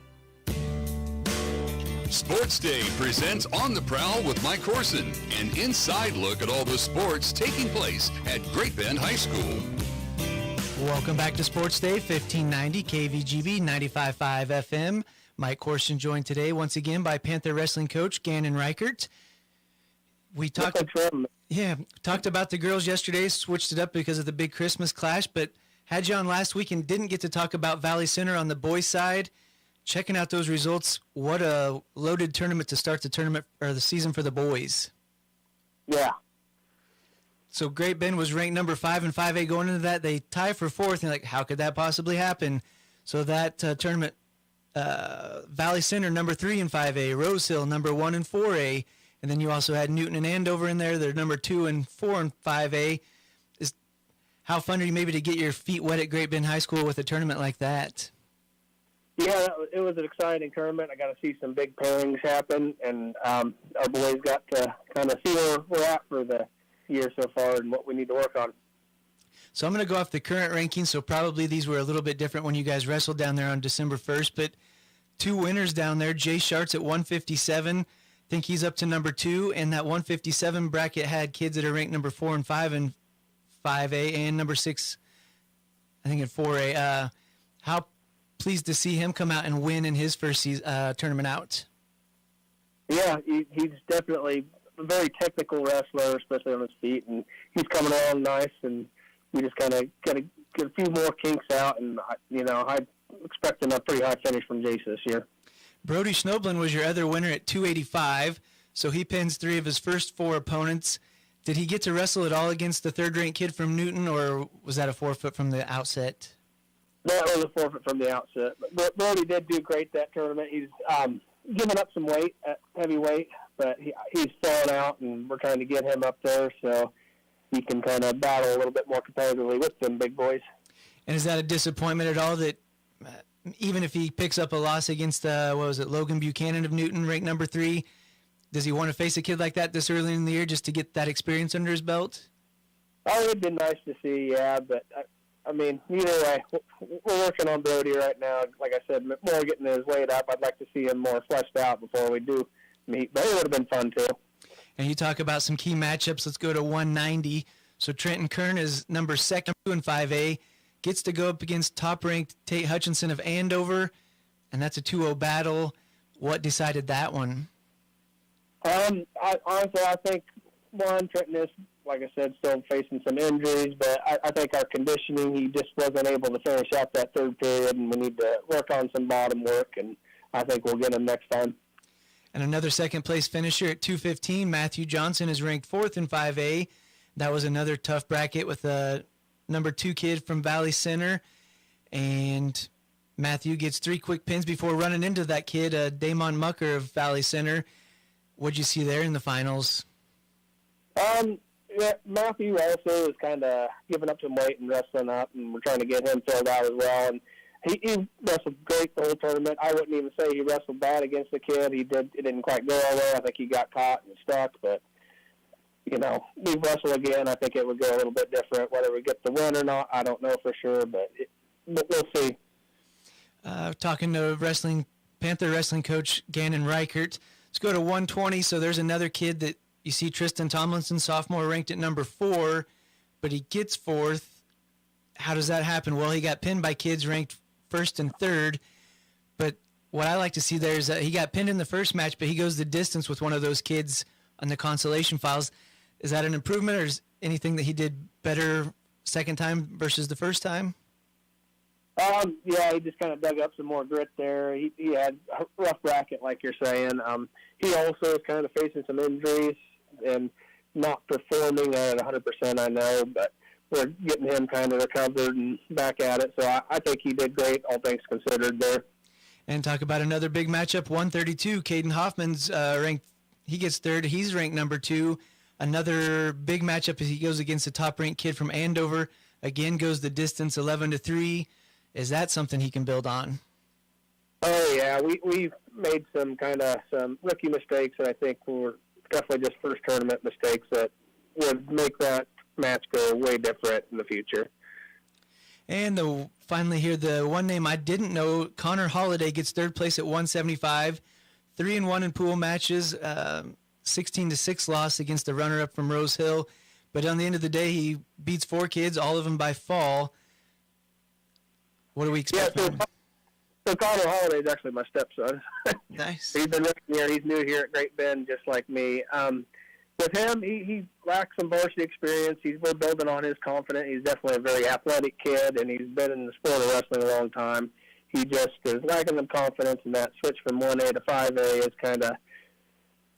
Sports Day presents On the Prowl with Mike Corson, an inside look at all the sports taking place at Great Bend High School. Welcome back to Sports Day, 1590 KVGB, 95.5 FM. Mike Corson joined today once again by Panther wrestling coach Gannon Reichert. We talked about the girls yesterday, switched it up because of the big Christmas clash, but had you on last week and didn't get to talk about Valley Center on the boys' side. Checking out those results, what a loaded tournament to start the tournament or the season for the boys. Yeah. So Great Bend was ranked number 5 in 5A going into that. They tie for 4th, and you're like, how could that possibly happen? So that tournament, Valley Center number 3 in 5A, Rose Hill number 1 in 4A, and then you also had Newton and Andover in there. They're number 2 and 4 in 5A. How fun are you maybe to get your feet wet at Great Bend High School with a tournament like that? Yeah, it was an exciting tournament. I got to see some big pairings happen, and our boys got to kind of see where we're at for the year so far and what we need to work on. So I'm going to go off the current rankings, so probably these were a little bit different when you guys wrestled down there on December 1st, but 2 winners down there. Jay Sharts at 157. I think he's up to number 2, and that 157 bracket had kids that are ranked number 4 and 5 in 5A and number 6, I think, in 4A. How pleased to see him come out and win in his first tournament out. Yeah, he's definitely a very technical wrestler, especially on his feet, and he's coming along nice, and we just kind of got to get a few more kinks out, and, I'm expecting a pretty high finish from Jace this year. Brody Schnoblin was your other winner at 285, so he pins 3 of his first 4 opponents. Did he get to wrestle at all against the third-ranked kid from Newton, or was that a forfeit from the outset? That was a forfeit from the outset. But Brody did do great that tournament. He's given up some weight at heavyweight, but he's fallen out, and we're trying to get him up there so he can kind of battle a little bit more competitively with them big boys. And is that a disappointment at all that even if he picks up a loss against, Logan Buchanan of Newton, ranked number 3, does he want to face a kid like that this early in the year just to get that experience under his belt? Oh, it'd been nice to see, yeah, but I mean, either way, we're working on Brody right now. Like I said, more getting his weight up. I'd like to see him more fleshed out before we do meet, but it would have been fun too. And you talk about some key matchups. Let's go to 190. So Trenton Kern is number 2 in 5A, gets to go up against top-ranked Tate Hutchinson of Andover, and that's a 2-0 battle. What decided that one? Honestly, I think Trenton is, like I said, still facing some injuries, but I think our conditioning, he just wasn't able to finish out that third period, and we need to work on some bottom work, and I think we'll get him next time. And another second-place finisher at 215, Matthew Johnson is ranked 4th in 5A. That was another tough bracket with a number 2 kid from Valley Center, and Matthew gets 3 quick pins before running into that kid, Damon Mucker of Valley Center. What'd you see there in the finals? Yeah, Matthew also is kind of giving up some weight and wrestling up, and we're trying to get him filled out as well. And he wrestled great the whole tournament. I wouldn't even say he wrestled bad against the kid. It didn't quite go all the way. I think he got caught and stuck, but we wrestle again. I think it would go a little bit different. Whether we get the win or not, I don't know for sure, but we'll see. Talking to Panther wrestling coach Gannon Reichert. Let's go to 120. So there's another kid that you see, Tristan Tomlinson, sophomore, ranked at number 4, but he gets 4th. How does that happen? Well, he got pinned by kids ranked 1st and 3rd, but what I like to see there is that he got pinned in the first match, but he goes the distance with one of those kids on the consolation files. Is that an improvement, or is anything that he did better second time versus the first time? Yeah, he just kind of dug up some more grit there. He had a rough bracket, like you're saying. He also is kind of facing some injuries and not performing at 100%, I know, but we're getting him kind of recovered and back at it. So I think he did great, all things considered there. And talk about another big matchup, 132. Caden Hoffman's ranked, he gets 3rd. He's ranked number 2. Another big matchup as he goes against a top-ranked kid from Andover. Again, goes the distance 11-3. Is that something he can build on? Oh, yeah. We've made some rookie mistakes, and I think were definitely just first tournament mistakes that would make that match go way different in the future. And finally here, the one name I didn't know, Connor Holiday gets 3rd place at 175, 3-1 in pool matches, 16-6 loss against the runner-up from Rose Hill. But on the end of the day, he beats 4 kids, all of them by fall. What do we expect? Yeah, so Connor Holiday is actually my stepson. Nice. He's been living here. He's new here at Great Bend, just like me. With him, he lacks some varsity experience. We're building on his confidence. He's definitely a very athletic kid, and he's been in the sport of wrestling a long time. He just is lacking some confidence, and that switch from 1A to 5A is kind of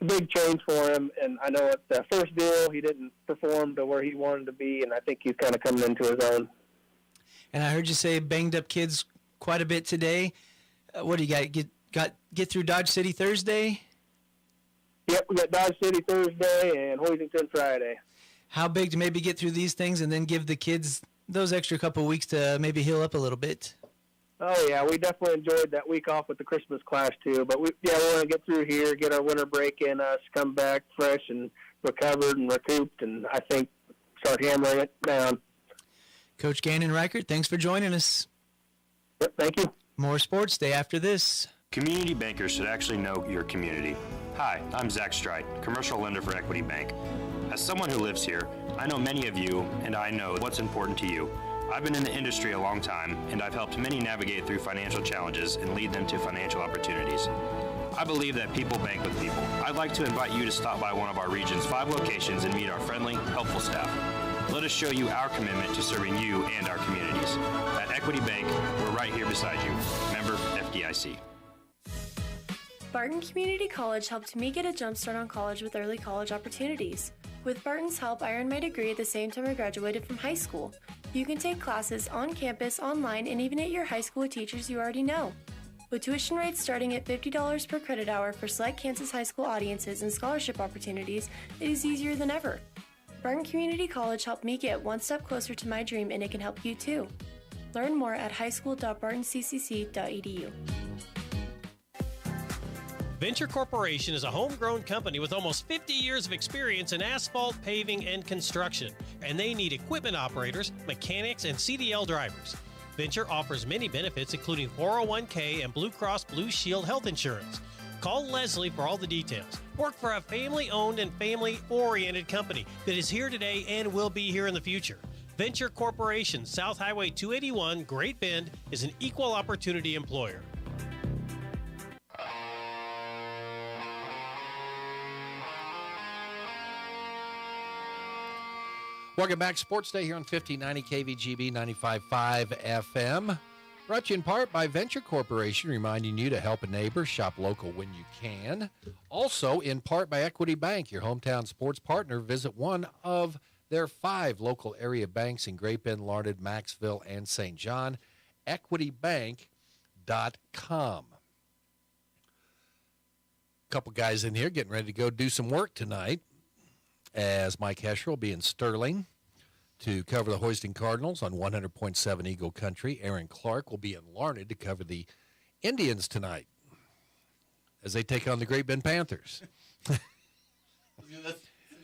a big change for him. And I know at the first deal, he didn't perform to where he wanted to be, and I think he's kind of coming into his own. And I heard you say banged up kids quite a bit today. What do you got? Get through Dodge City Thursday? Yep, we got Dodge City Thursday and Hoisington Friday. How big to maybe get through these things and then give the kids those extra couple weeks to maybe heal up a little bit? Oh, yeah, we definitely enjoyed that week off with the Christmas class, too. But we want to get through here, get our winter break in us, come back fresh and recovered and recouped, and I think start hammering it down. Coach Gannon Reichert, thanks for joining us. Yep, thank you. More Sports Day after this. Community bankers should actually know your community. Hi, I'm Zach Strite, commercial lender for Equity Bank. As someone who lives here, I know many of you, and I know what's important to you. I've been in the industry a long time, and I've helped many navigate through financial challenges and lead them to financial opportunities. I believe that people bank with people. I'd like to invite you to stop by one of our region's 5 locations and meet our friendly, helpful staff. Let us show you our commitment to serving you and our communities. At Equity Bank, we're right here beside you. Member FDIC. Barton Community College helped me get a jump start on college with early college opportunities. With Barton's help, I earned my degree at the same time I graduated from high school. You can take classes on campus, online, and even at your high school with teachers you already know. With tuition rates starting at $50 per credit hour for select Kansas high school audiences and scholarship opportunities, it is easier than ever. Barton Community College helped me get one step closer to my dream, and it can help you too. Learn more at highschool.bartoncccc.edu. Venture Corporation is a homegrown company with almost 50 years of experience in asphalt, paving, and construction, and they need equipment operators, mechanics, and CDL drivers. Venture offers many benefits, including 401k and Blue Cross Blue Shield health insurance. Call Leslie for all the details. Work for a family-owned and family-oriented company that is here today and will be here in the future. Venture Corporation, South Highway 281, Great Bend, is an equal opportunity employer. Welcome back. Sports Day here on 1590 KVGB 95.5 FM. Brought to you in part by Venture Corporation, reminding you to help a neighbor, shop local when you can. Also in part by Equity Bank, your hometown sports partner. Visit one of their 5 local area banks in Great Bend, Larned, Maxville, and St. John. EquityBank.com. A couple guys in here getting ready to go do some work tonight, as Mike Hesher will be in Sterling to cover the Hoisting Cardinals on 100.7 Eagle Country. Aaron Clark will be in Larned to cover the Indians tonight as they take on the Great Bend Panthers. That's an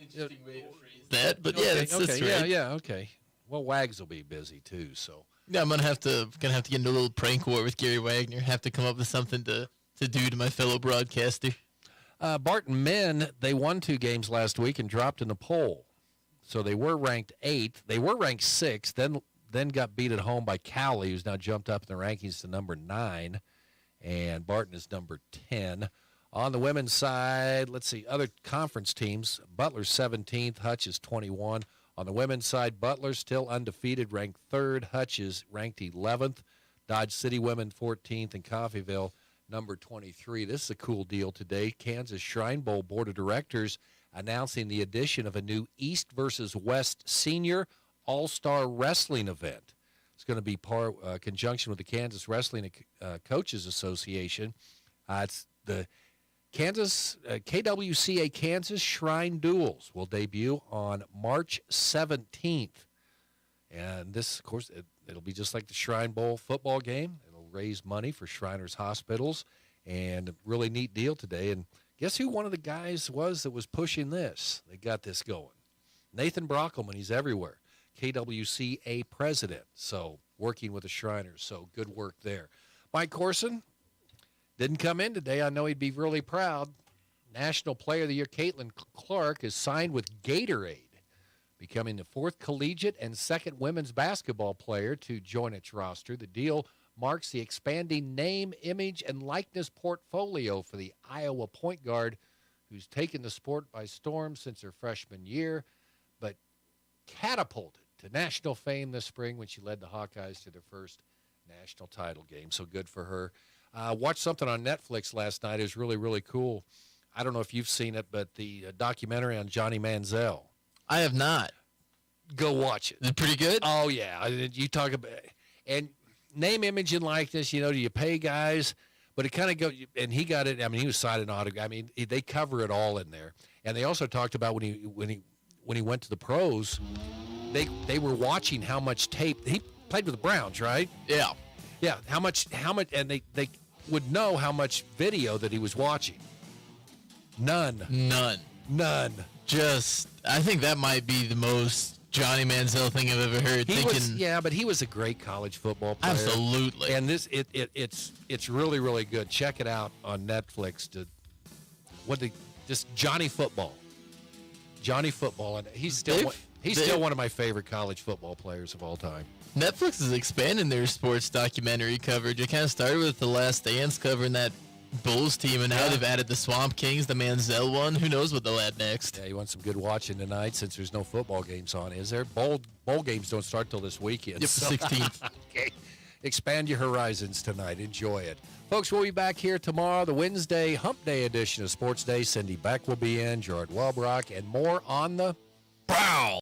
interesting way to phrase that, but yeah, okay, that's okay, right. yeah, okay. Well, Wags will be busy too, so. Yeah, I'm gonna have to get into a little prank war with Gary Wagner. Have to come up with something to do to my fellow broadcaster. Barton men, they won 2 games last week and dropped in the poll. So they were ranked 8th. They were ranked 6th, then got beat at home by Cowley, who's now jumped up in the rankings to number 9. And Barton is number 10. On the women's side, let's see, other conference teams. Butler's 17th, Hutch is 21. On the women's side, Butler still undefeated, ranked 3rd. Hutch is ranked 11th. Dodge City women 14th, and Coffeyville number 23. This is a cool deal today. Kansas Shrine Bowl Board of Directors announcing the addition of a new East versus West Senior All-Star Wrestling event. It's going to be conjunction with the Kansas Wrestling Coaches Association. It's the KWCA Kansas Shrine Duels will debut on March 17th. And this, of course, it'll be just like the Shrine Bowl football game. Raise money for Shriners Hospitals, and a really neat deal today. And guess who one of the guys was that was pushing this? They got this going. Nathan Brockelman, he's everywhere. KWCA president, so working with the Shriners, so good work there. Mike Corson didn't come in today. I know he'd be really proud. National Player of the Year Caitlin Clark is signed with Gatorade, becoming the 4th collegiate and 2nd women's basketball player to join its roster. The deal marks the expanding name, image, and likeness portfolio for the Iowa point guard, who's taken the sport by storm since her freshman year, but catapulted to national fame this spring when she led the Hawkeyes to their first national title game. So good for her. Watched something on Netflix last night. It was really, really cool. I don't know if you've seen it, but the documentary on Johnny Manziel. I have not. Go watch it. Is it pretty good? Oh, yeah. You talk about and name, image, and likeness, do you pay guys? But it kind of goes, and he got it. I mean, he was signing autograph. I mean, they cover it all in there. And they also talked about when he went to the pros, they were watching how much tape. He played with the Browns, right? Yeah. Yeah, how much, and they would know how much video that he was watching. None. Just, I think that might be the most Johnny Manziel thing I've ever heard. But he was a great college football player. Absolutely. And it's really, really good. Check it out on Netflix. Just Johnny Football. Johnny Football, and he's still one of my favorite college football players of all time. Netflix is expanding their sports documentary coverage. It kind of started with The Last Dance covering that Bulls team, and now they've added the Swamp Kings, the Manziel one. Who knows what they'll add next? Yeah, you want some good watching tonight since there's no football games on, is there? Bowl games don't start till this weekend. Yep, the 16th. Okay. Expand your horizons tonight. Enjoy it. Folks, we'll be back here tomorrow, the Wednesday Hump Day edition of Sports Day. Cindy Beck will be in, Gerard Welbrock, and more on the Prowl.